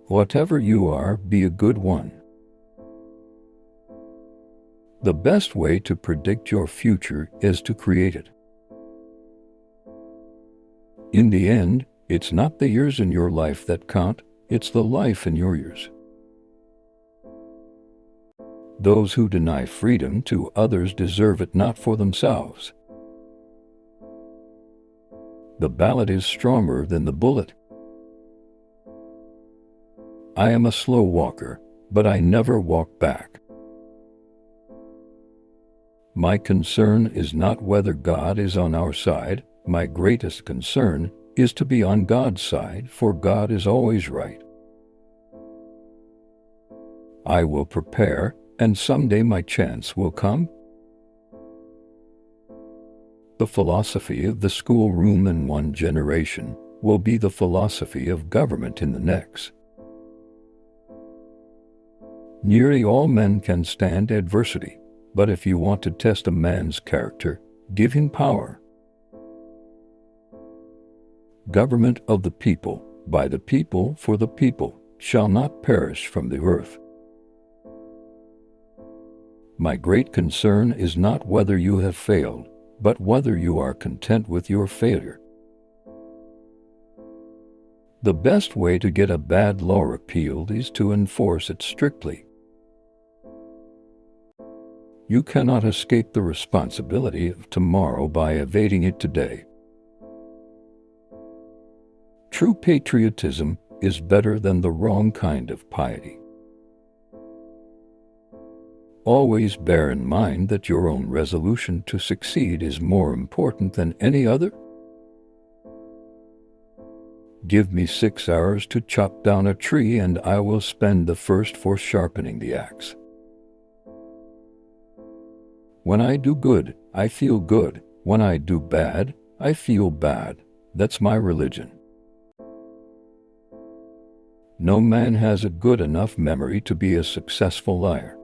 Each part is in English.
Whatever you are, be a good one. The best way to predict your future is to create it. In the end, it's not the years in your life that count, it's the life in your years. Those who deny freedom to others deserve it not for themselves. The ballot is stronger than the bullet. I am a slow walker, but I never walk back. My concern is not whether God is on our side. My greatest concern is to be on God's side, for God is always right. I will prepare, and someday my chance will come. The philosophy of the schoolroom in one generation will be the philosophy of government in the next. Nearly all men can stand adversity, but if you want to test a man's character, give him power. Government of the people, by the people, for the people, shall not perish from the earth. My great concern is not whether you have failed, but whether you are content with your failure. The best way to get a bad law repealed is to enforce it strictly. You cannot escape the responsibility of tomorrow by evading it today. True patriotism is better than the wrong kind of piety. Always bear in mind that your own resolution to succeed is more important than any other. Give me 6 hours to chop down a tree, and I will spend the first for sharpening the axe. When I do good, I feel good. When I do bad, I feel bad. That's my religion. No man has a good enough memory to be a successful liar.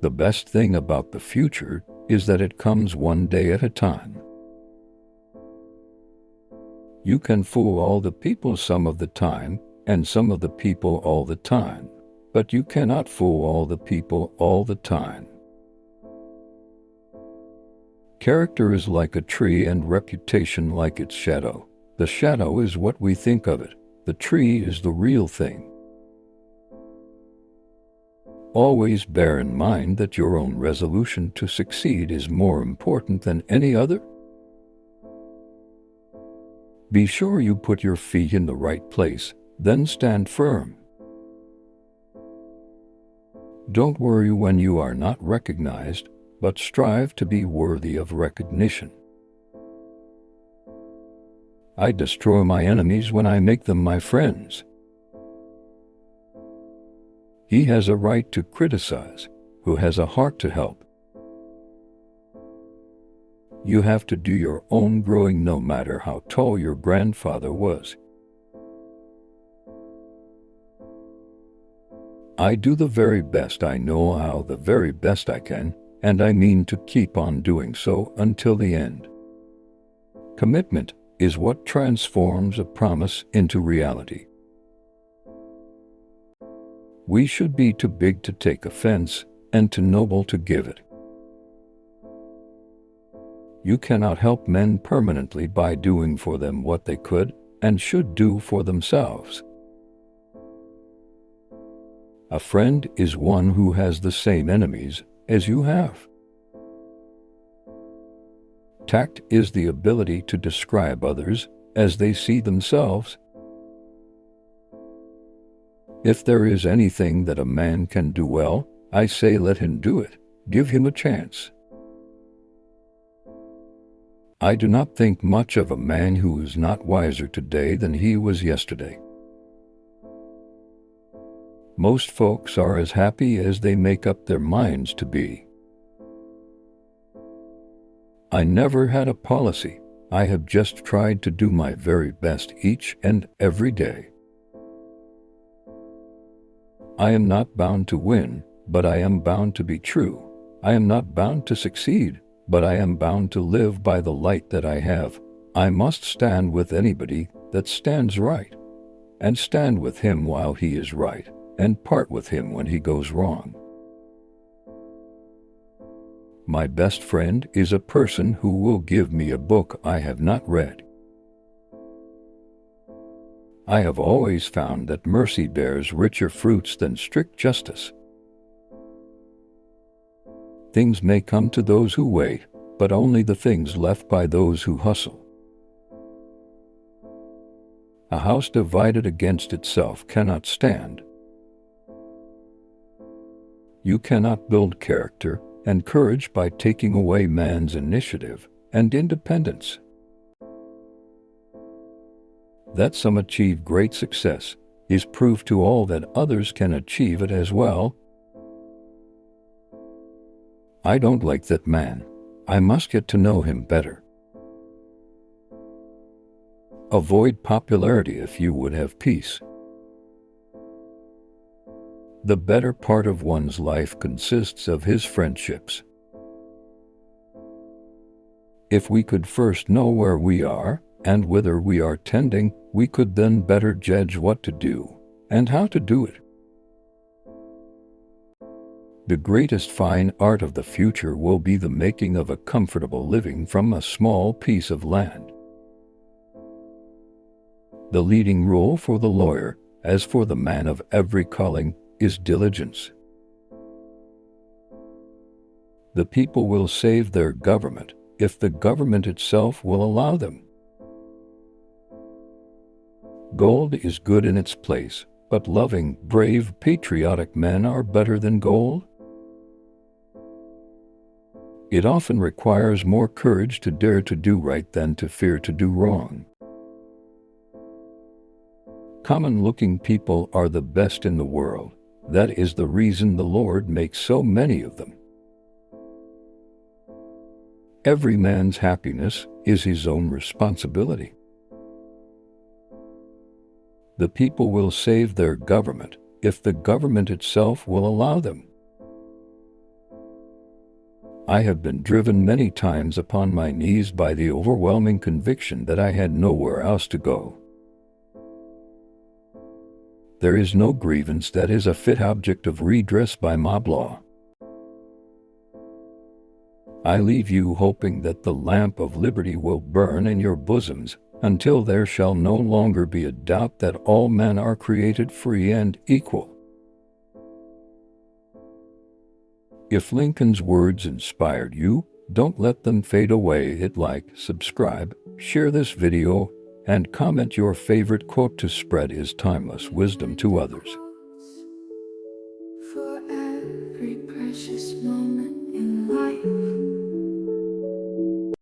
The best thing about the future is that it comes one day at a time. You can fool all the people some of the time, and some of the people all the time, but you cannot fool all the people all the time. Character is like a tree and reputation like its shadow. The shadow is what we think of it. The tree is the real thing. Always bear in mind that your own resolution to succeed is more important than any other. Be sure you put your feet in the right place, then stand firm. Don't worry when you are not recognized, but strive to be worthy of recognition. I destroy my enemies when I make them my friends. He has a right to criticize, who has a heart to help. You have to do your own growing no matter how tall your grandfather was. I do the very best I know how, the very best I can, and I mean to keep on doing so until the end. Commitment is what transforms a promise into reality. We should be too big to take offense and too noble to give it. You cannot help men permanently by doing for them what they could and should do for themselves. A friend is one who has the same enemies as you have. Tact is the ability to describe others as they see themselves. If there is anything that a man can do well, I say let him do it. Give him a chance. I do not think much of a man who is not wiser today than he was yesterday. Most folks are as happy as they make up their minds to be. I never had a policy. I have just tried to do my very best each and every day. I am not bound to win, but I am bound to be true. I am not bound to succeed, but I am bound to live by the light that I have. I must stand with anybody that stands right. and stand with him while he is right, and part with him when he goes wrong. My best friend is a person who will give me a book I have not read. I have always found that mercy bears richer fruits than strict justice. Things may come to those who wait, but only the things left by those who hustle. A house divided against itself cannot stand. You cannot build character and courage by taking away man's initiative and independence. That some achieve great success is proof to all that others can achieve it as well. I don't like that man. I must get to know him better. Avoid popularity if you would have peace. The better part of one's life consists of his friendships. If we could first know where we are and whither we are tending, we could then better judge what to do and how to do it. The greatest fine art of the future will be the making of a comfortable living from a small piece of land. The leading rule for the lawyer, as for the man of every calling, is diligence. The people will save their government if the government itself will allow them. Gold is good in its place, but loving, brave, patriotic men are better than gold. It often requires more courage to dare to do right than to fear to do wrong. Common-looking people are the best in the world. That is the reason the Lord makes so many of them. Every man's happiness is his own responsibility. The people will save their government if the government itself will allow them. I have been driven many times upon my knees by the overwhelming conviction that I had nowhere else to go. There is no grievance that is a fit object of redress by mob law. I leave you hoping that the lamp of liberty will burn in your bosoms until there shall no longer be a doubt that all men are created free and equal. If Lincoln's words inspired you, don't let them fade away. Hit like, subscribe, share this video, and comment your favorite quote to spread his timeless wisdom to others. For every precious moment in